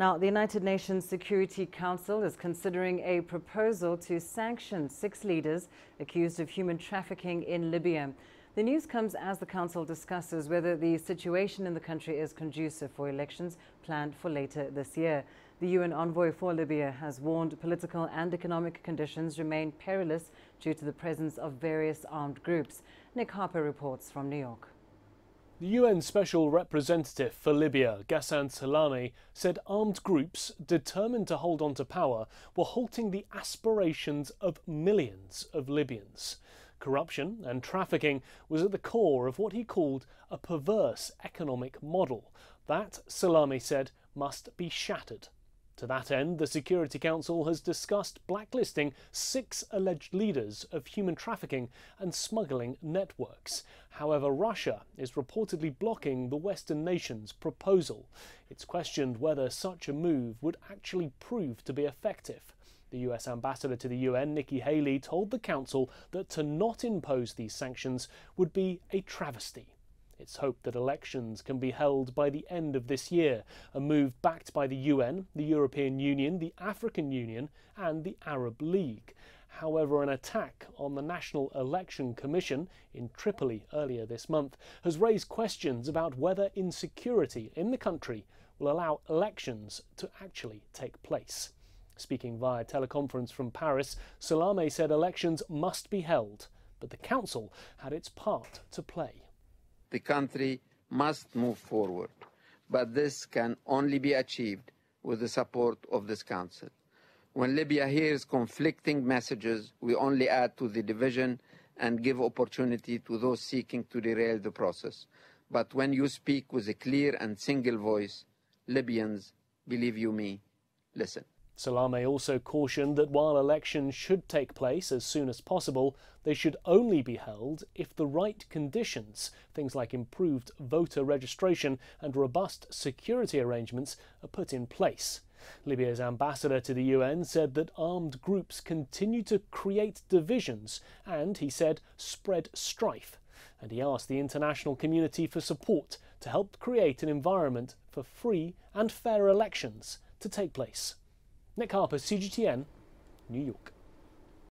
Now, the United Nations Security Council is considering a proposal to sanction 6 leaders accused of human trafficking in Libya. The news comes as the Council discusses whether the situation in the country is conducive for elections planned for later this year. The UN envoy for Libya has warned political and economic conditions remain perilous due to the presence of various armed groups. Nick Harper reports from New York. The UN Special Representative for Libya, Ghassan Salamé, said armed groups determined to hold on to power were halting the aspirations of millions of Libyans. Corruption and trafficking was at the core of what he called a perverse economic model. That, Salamé said, must be shattered. To that end, the Security Council has discussed blacklisting 6 alleged leaders of human trafficking and smuggling networks. However, Russia is reportedly blocking the Western nations' proposal. It's questioned whether such a move would actually prove to be effective. The US ambassador to the UN, Nikki Haley, told the Council that to not impose these sanctions would be a travesty. It's hoped that elections can be held by the end of this year, a move backed by the UN, the European Union, the African Union and the Arab League. However, an attack on the National Election Commission in Tripoli earlier this month has raised questions about whether insecurity in the country will allow elections to actually take place. Speaking via teleconference from Paris, Salamé said elections must be held, but the Council had its part to play. The country must move forward, but this can only be achieved with the support of this Council. When Libya hears conflicting messages, we only add to the division and give opportunity to those seeking to derail the process. But when you speak with a clear and single voice, Libyans, believe you me, listen. Salamé also cautioned that while elections should take place as soon as possible, they should only be held if the right conditions, things like improved voter registration and robust security arrangements, are put in place. Libya's ambassador to the UN said that armed groups continue to create divisions and, he said, spread strife. And he asked the international community for support to help create an environment for free and fair elections to take place. Nick Harper, CGTN, New York.